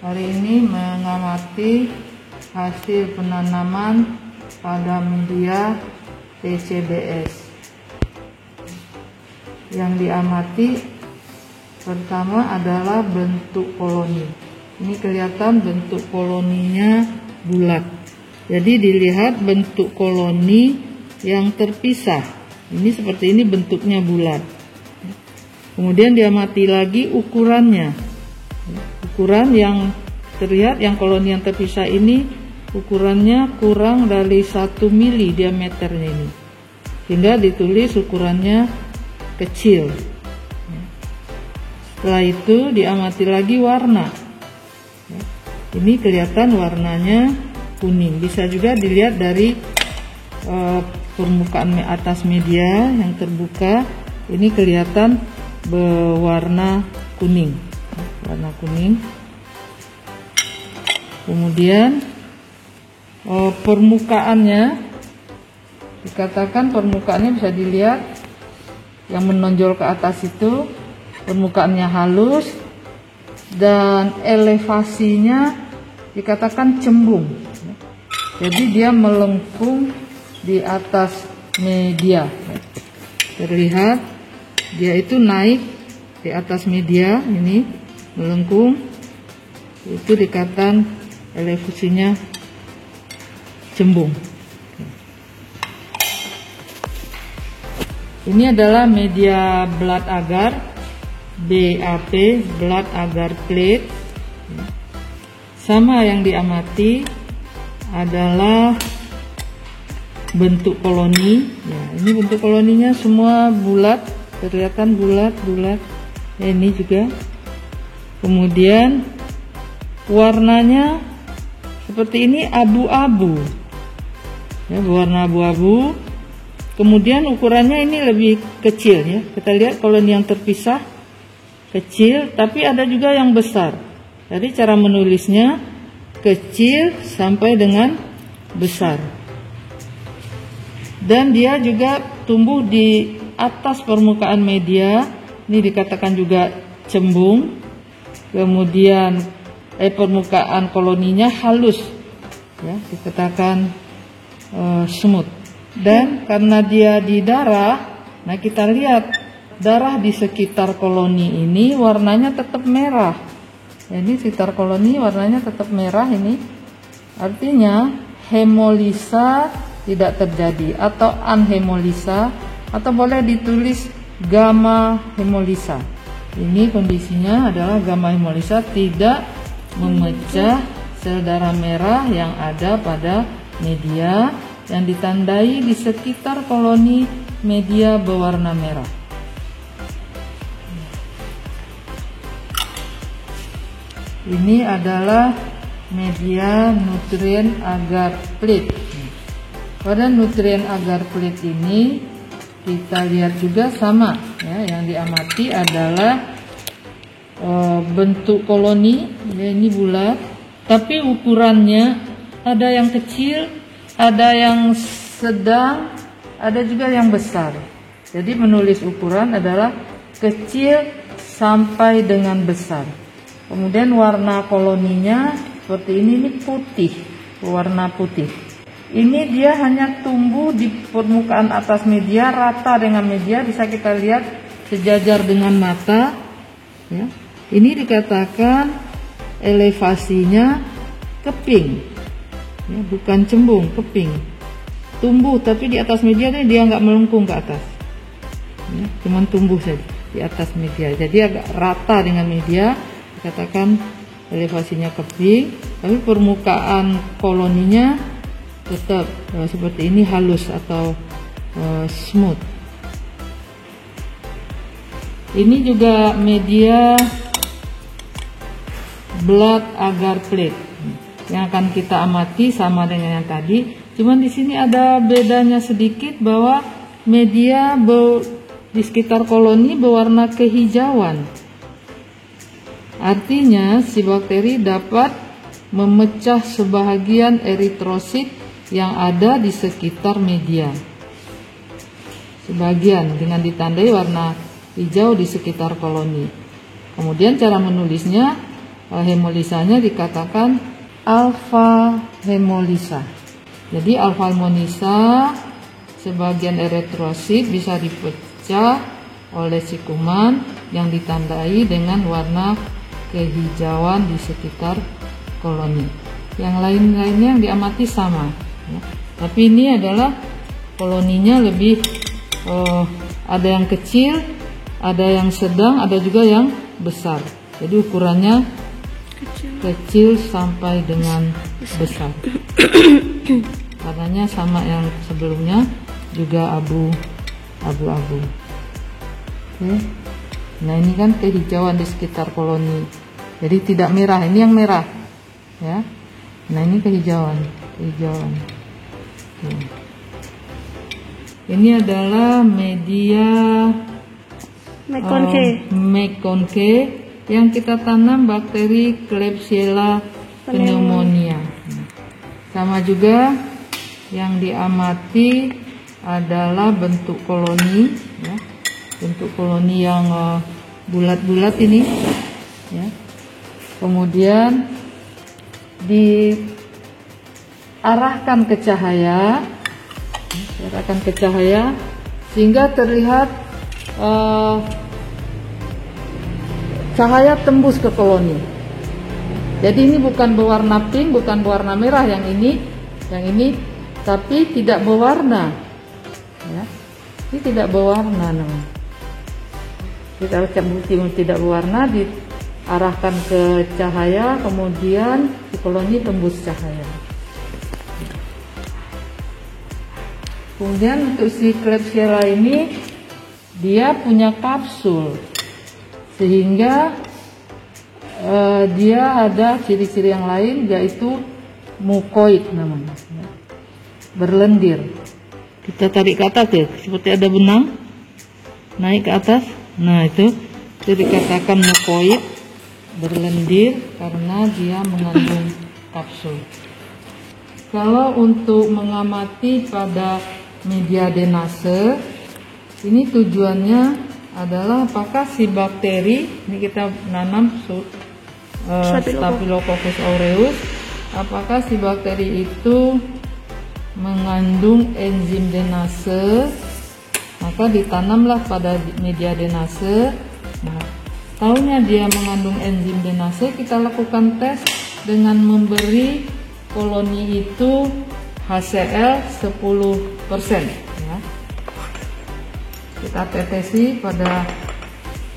Hari ini mengamati hasil penanaman pada media TCBS. Yang diamati pertama adalah bentuk koloni. Ini kelihatan bentuk koloninya bulat. Jadi dilihat bentuk koloni yang terpisah. Ini seperti ini bentuknya bulat. Kemudian diamati lagi ukurannya. Ukuran yang terlihat, yang koloni yang terpisah ini ukurannya kurang dari 1 mili diameternya ini, sehingga ditulis ukurannya kecil. Setelah itu diamati lagi warna. Ini kelihatan warnanya kuning. Bisa juga dilihat dari permukaan atas media yang terbuka. Ini kelihatan berwarna kuning, warna kuning. Kemudian permukaannya, dikatakan permukaannya bisa dilihat yang menonjol ke atas itu permukaannya halus dan elevasinya dikatakan cembung. Jadi dia melengkung di atas media. Terlihat dia itu naik di atas media, ini melengkung. Itu dikatakan elevasinya cembung. Ini adalah media blood agar, BAP, blood agar plate. Sama yang diamati adalah bentuk koloni. Ya, ini bentuk koloninya semua bulat, kelihatan bulat. Ini juga. Kemudian warnanya seperti ini, abu-abu. Ya, berwarna abu-abu. Kemudian ukurannya ini lebih kecil ya. Kita lihat koloni yang terpisah kecil, tapi ada juga yang besar. Jadi cara menulisnya kecil sampai dengan besar. Dan dia juga tumbuh di atas permukaan media. Ini dikatakan juga cembung. Kemudian permukaan koloninya halus, ya, dikatakan smooth. Dan karena dia di darah, nah kita lihat darah di sekitar koloni ini warnanya tetap merah. Jadi sekitar koloni warnanya tetap merah ini. Artinya hemolisa tidak terjadi atau anhemolisa, atau boleh ditulis gamma hemolisa. Ini kondisinya adalah gamma hemolisa, tidak memecah sel darah merah yang ada pada media yang ditandai di sekitar koloni media berwarna merah. Ini adalah media nutrien agar plate. Pada nutrien agar plate ini kita lihat juga sama ya, yang diamati adalah bentuk koloni ya, ini bulat, tapi ukurannya ada yang kecil, ada yang sedang, ada juga yang besar. Jadi menulis ukuran adalah kecil sampai dengan besar. Kemudian warna koloninya seperti ini putih, warna putih. Ini dia hanya tumbuh di permukaan atas media, rata dengan media, bisa kita lihat sejajar dengan mata. Ya. Ini dikatakan elevasinya keping, ya, bukan cembung, keping. Tumbuh tapi di atas media dia nggak melengkung ke atas, ya, cuman tumbuh saja di atas media. Jadi agak rata dengan media, dikatakan elevasinya keping. Tapi permukaan koloninya tetap seperti ini, halus atau smooth. Ini juga media blood agar plate yang akan kita amati sama dengan yang tadi. Cuman di sini ada bedanya sedikit, bahwa media di sekitar koloni berwarna kehijauan. Artinya si bakteri dapat memecah sebahagian eritrosit yang ada di sekitar media. Sebagian dengan ditandai warna hijau di sekitar koloni. Kemudian cara menulisnya hemolisanya dikatakan alfa hemolisa. Jadi alfa hemolisa sebagian eritrosit bisa dipecah oleh si kuman yang ditandai dengan warna kehijauan di sekitar koloni. Yang lain-lainnya yang diamati sama, ya. Tapi ini adalah koloninya lebih ada yang kecil, ada yang sedang, ada juga yang besar. Jadi ukurannya kecil sampai dengan besar. Warnanya sama yang sebelumnya, juga abu-abu. Oke. Nah, ini kan kehijauan di sekitar koloni. Jadi tidak merah, ini yang merah, ya. Nah, ini kehijauan. Oke. Ini adalah media McConkey yang kita tanam bakteri Klebsiella pneumonia. Sama juga yang diamati adalah bentuk koloni, ya. Bentuk koloni yang bulat-bulat ini, ya. Kemudian diarahkan ke cahaya, sehingga terlihat cahaya tembus ke koloni. Jadi ini bukan berwarna pink, bukan berwarna merah yang ini, tapi tidak berwarna, ya. Ini tidak berwarna, namanya. Kita ucap bukti tidak berwarna, diarahkan ke cahaya, kemudian di koloni tembus cahaya. Kemudian untuk si Klebsiella ini dia punya kapsul, sehingga dia ada ciri-ciri yang lain, yaitu mukoid namanya, berlendir. Kita tarik ke atas ya, seperti ada benang naik ke atas. Nah, itu dikatakan mukoid, berlendir, karena dia mengandung kapsul. Kalau untuk mengamati pada media adenase, ini tujuannya adalah apakah si bakteri, ini kita nanam Staphylococcus aureus, apakah si bakteri itu mengandung enzim denase, maka ditanamlah pada media adenase. Nah, taunya dia mengandung enzim denase, kita lakukan tes dengan memberi koloni itu HCl 10%, ya. Kita tetesi pada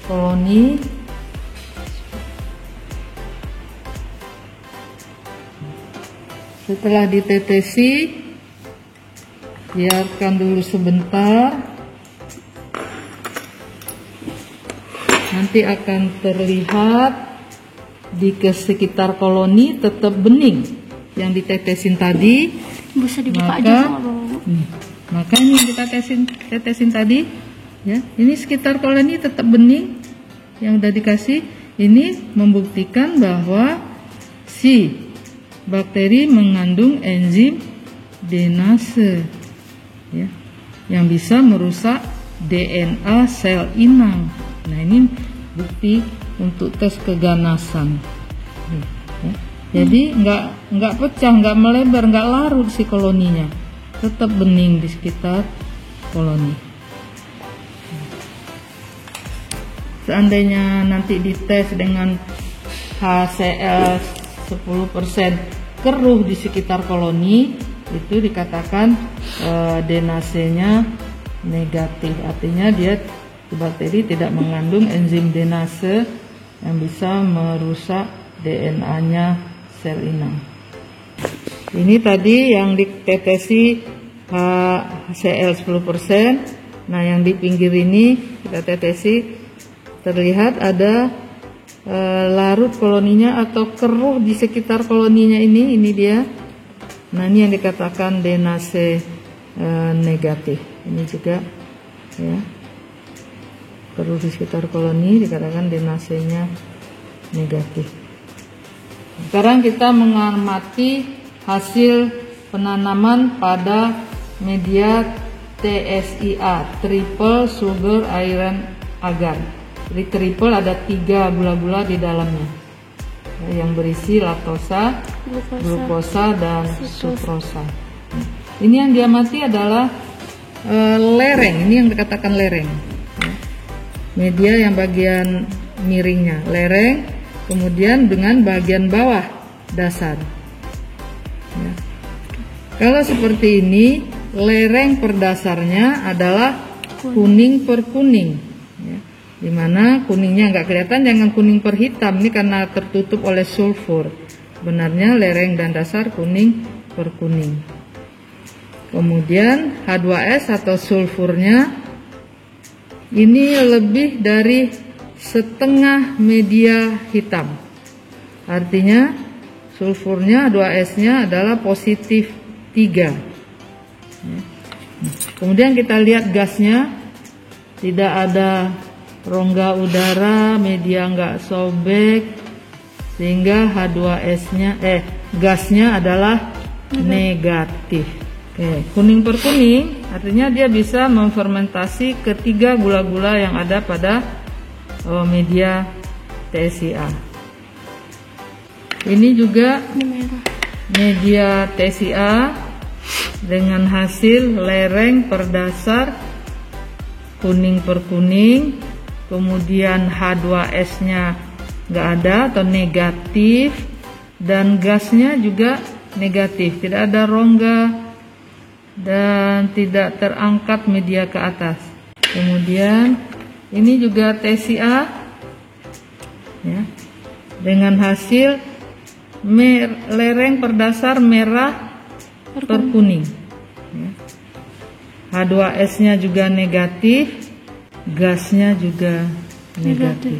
koloni. Setelah ditetesi, biarkan dulu sebentar. Nanti akan terlihat di sekitar koloni tetap bening yang ditetesin tadi. Bisa dibuka aja, maka ini yang kita tetesin tadi, ya. Ini sekitar koloni tetap bening yang udah dikasih. Ini membuktikan bahwa si bakteri mengandung enzim denase, ya, yang bisa merusak DNA sel inang. Nah, ini bukti untuk tes keganasan, ya. Jadi nggak pecah, nggak melebar, nggak larut si koloninya, tetap bening di sekitar koloni. Seandainya nanti dites dengan HCl 10% keruh di sekitar koloni, itu dikatakan denasenya negatif, artinya dia bakteri tidak mengandung enzim denase yang bisa merusak DNA-nya sel inang. Ini tadi yang ditetesi HCl 10%. Nah, yang di pinggir ini kita tetesi, terlihat ada larut koloninya atau keruh di sekitar koloninya ini dia. Nah, ini yang dikatakan denase negatif. Ini juga, ya, keruh di sekitar koloni dikatakan denasenya negatif. Sekarang kita mengamati hasil penanaman pada media TSIA, triple sugar iron agar. Jadi triple ada 3 gula-gula di dalamnya, yang berisi laktosa, glukosa dan sukrosa. Ini yang diamati adalah lereng, ini yang dikatakan lereng. Media yang bagian miringnya, lereng, kemudian dengan bagian bawah dasar. Ya. Kalau seperti ini, lereng per dasarnya adalah kuning per kuning. Ya. Dimana kuningnya nggak kelihatan, jangan kuning per hitam, ini karena tertutup oleh sulfur. Benarnya lereng dan dasar kuning per kuning. Kemudian H2S atau sulfurnya ini lebih dari setengah media hitam. Artinya sulfurnya H2S-nya adalah positif 3. Kemudian kita lihat gasnya, tidak ada rongga udara, media nggak sobek, sehingga H2S-nya gasnya adalah negatif. Oke, kuning per kuning artinya dia bisa memfermentasi ketiga gula-gula yang ada pada media TSIA. Ini juga media TSIA dengan hasil lereng per dasar kuning per kuning, kemudian H2S-nya nggak ada atau negatif, dan gasnya juga negatif, tidak ada rongga dan tidak terangkat media ke atas. Kemudian ini juga TSIA ya, dengan hasil lereng per dasar merah per kuning ya. H2S-nya juga negatif, gasnya juga negatif.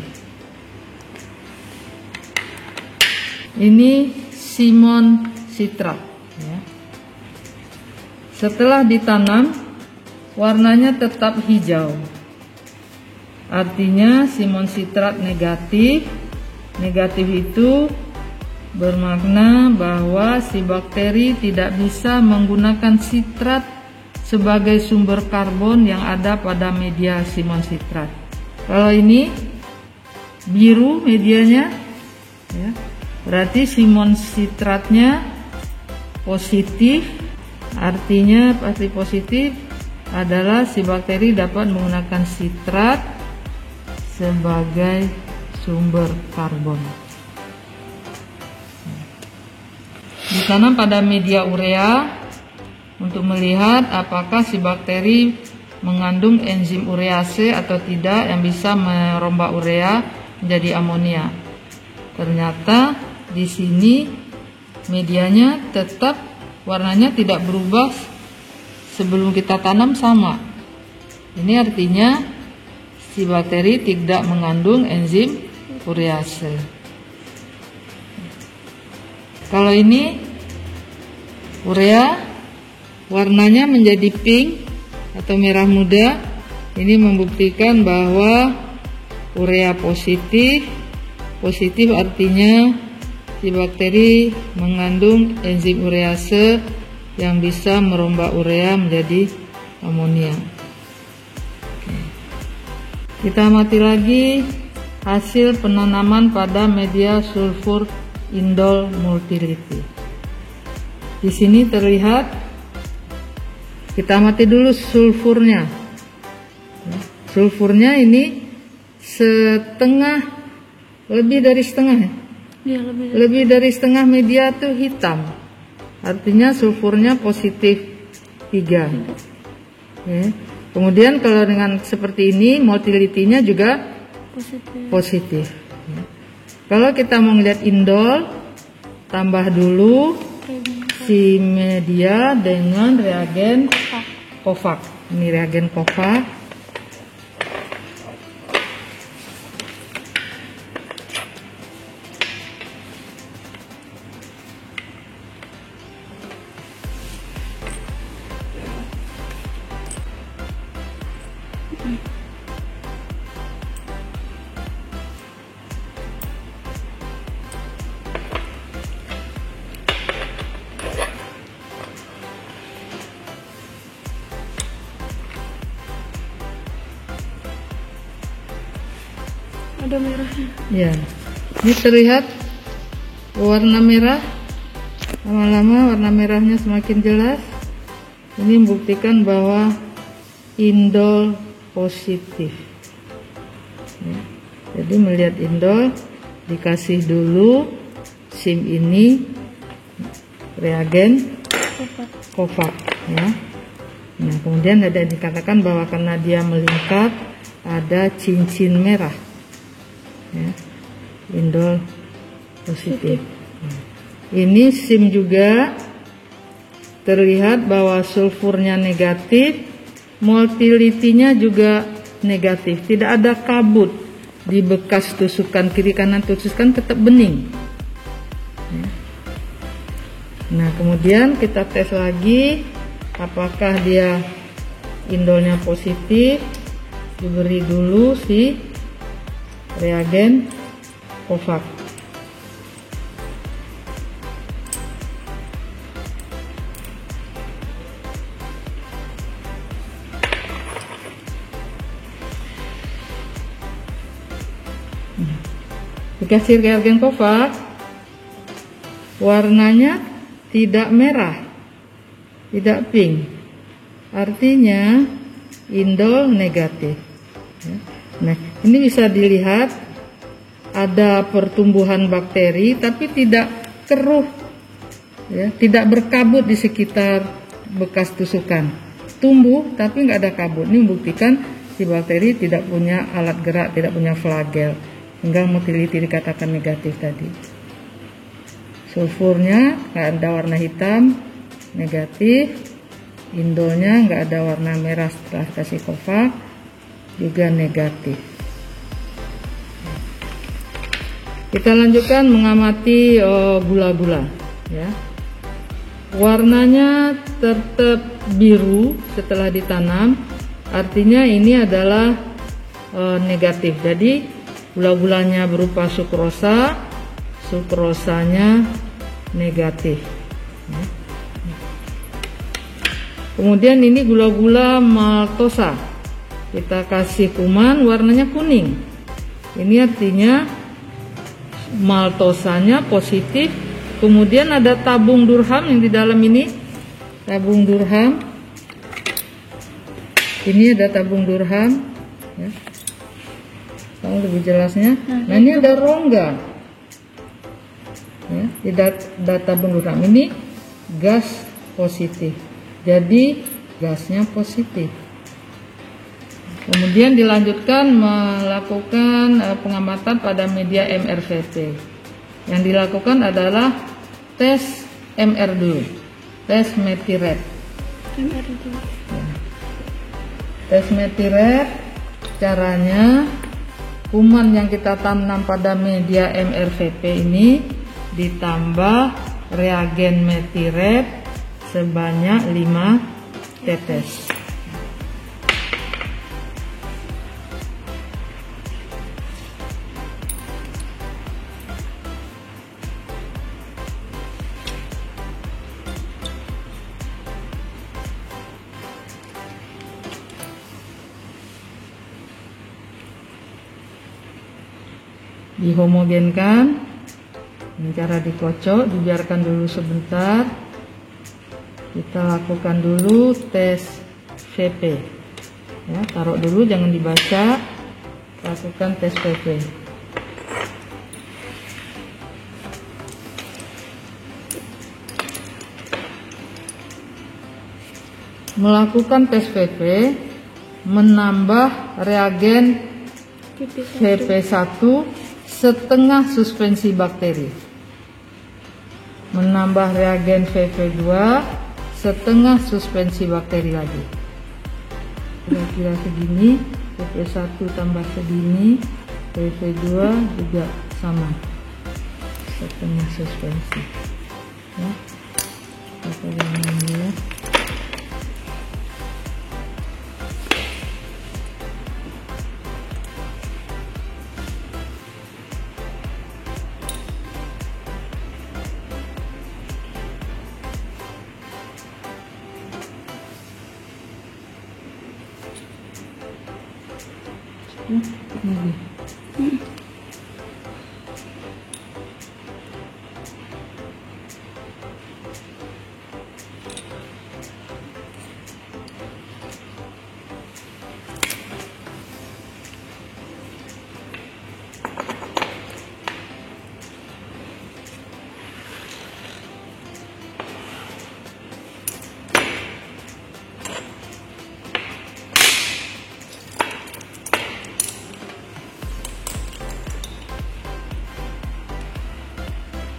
Ini simon citrat ya. Setelah ditanam, warnanya tetap hijau. Artinya simon citrat negatif. Negatif itu bermakna bahwa si bakteri tidak bisa menggunakan citrat sebagai sumber karbon yang ada pada media simon citrat. Kalau ini biru medianya, ya, berarti simon citratnya positif. Artinya pasti positif adalah si bakteri dapat menggunakan citrat sebagai sumber karbon. Ditanam pada media urea untuk melihat apakah si bakteri mengandung enzim urease atau tidak yang bisa merombak urea menjadi amonia. Ternyata di sini medianya tetap warnanya tidak berubah sebelum kita tanam sama. Ini artinya si bakteri tidak mengandung enzim urease. Kalau ini urea warnanya menjadi pink atau merah muda, ini membuktikan bahwa urea positif. Positif artinya si bakteri mengandung enzim urease yang bisa merombak urea menjadi amonia. Kita amati lagi hasil penanaman pada media sulfur indol multiliti. Di sini terlihat, kita amati dulu sulfurnya. Sulfurnya ini setengah, lebih dari setengah ya. Ya, lebih dari setengah media itu hitam, artinya sulfurnya positif 3. Ya. Kemudian kalau dengan seperti ini motilitinya juga positif. Ya. Kalau kita mau lihat indol, tambah dulu si media dengan reagen Kovac. Ini reagen Kovac. Ada merahnya. Ya, ini terlihat warna merah, lama-lama warna merahnya semakin jelas. Ini membuktikan bahwa indol positif. Ya. Jadi melihat indol, dikasih dulu SIM ini reagen Covax ya. Nah, kemudian ada dikatakan bahwa karena dia melingkar ada cincin merah ya, indol positif. Nah, ini SIM juga terlihat bahwa sulfurnya negatif, motilitinya juga negatif, tidak ada kabut di bekas tusukan kiri kanan, tusukan tetap bening ya. Nah, kemudian kita tes lagi apakah dia indolnya positif. Diberi dulu si reagen Covax. Dikasih reagen Covax, warnanya tidak merah, tidak pink, artinya indol negatif. Nah, ini bisa dilihat ada pertumbuhan bakteri tapi tidak keruh ya, tidak berkabut di sekitar bekas tusukan. Tumbuh tapi nggak ada kabut. Ini membuktikan si bakteri tidak punya alat gerak, tidak punya flagel, hingga motility dikatakan negatif tadi. Sulfurnya nggak ada warna hitam, negatif. Indolnya nggak ada warna merah setelah kasih Covax, juga negatif. Kita lanjutkan mengamati gula-gula ya. Warnanya tetap biru setelah ditanam, artinya ini adalah negatif. Jadi gula-gulanya berupa sukrosa, sukrosanya negatif ya. Kemudian ini gula-gula maltosa, kita kasih kuman, warnanya kuning. Ini artinya maltosanya positif. Kemudian ada tabung durham yang di dalam ini, tabung durham. Ini ada tabung durham ya. Tahu lebih jelasnya. Nah, ini ada rongga ya, di tabung durham ini gas positif. Jadi gasnya positif. Kemudian dilanjutkan melakukan pengamatan pada media MRVP. Yang dilakukan adalah tes MR dulu, tes metiret. Ya. Tes metiret, caranya kuman yang kita tanam pada media MRVP ini ditambah reagen metiret sebanyak 5 tetes. Dihomogenkan, cara dikocok, dibiarkan dulu sebentar. Kita lakukan dulu tes VP ya, taruh dulu jangan dibaca, lakukan tes VP. Melakukan tes VP menambah reagen VP1 setengah suspensi bakteri, menambah reagen VP2 setengah suspensi bakteri lagi, kira-kira segini. VP1 tambah segini, VP2 juga sama, setengah suspensi ya. Kita lihat dulu.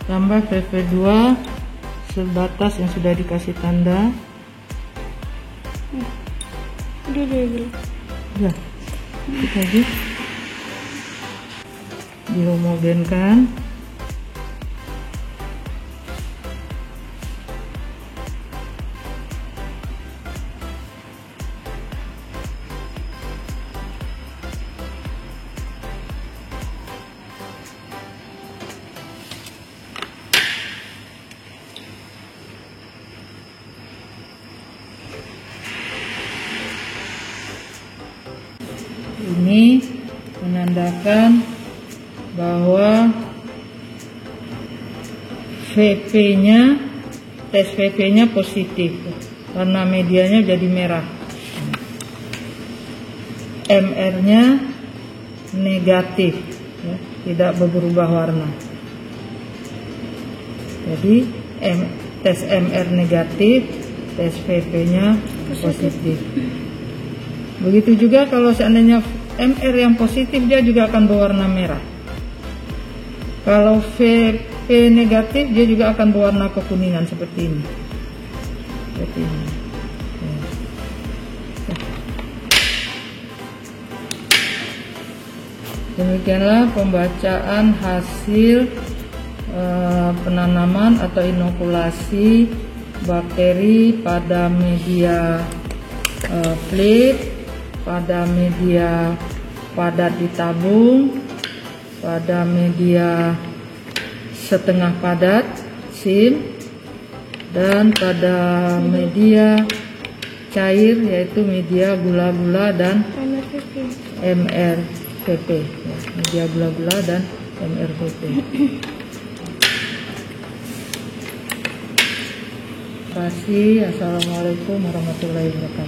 tambah VV2 sebatas yang sudah dikasih tanda. Udah, kita lagi dihomogenkan. Ini menandakan bahwa VP-nya, tes VP-nya positif, warna medianya jadi merah. MR-nya negatif, ya, tidak berubah warna. Jadi tes MR negatif, tes VP-nya positif. Begitu juga kalau seandainya MR yang positif, dia juga akan berwarna merah. Kalau VP negatif, dia juga akan berwarna kekuningan seperti ini. Seperti ini. Demikianlah pembacaan hasil penanaman atau inokulasi bakteri pada media fluid, pada media padat ditabung, pada media setengah padat SIM, dan pada media cair yaitu media gula-gula dan MRVP, ya, media gula-gula dan MRVP. Terima kasih. Assalamualaikum warahmatullahi wabarakatuh.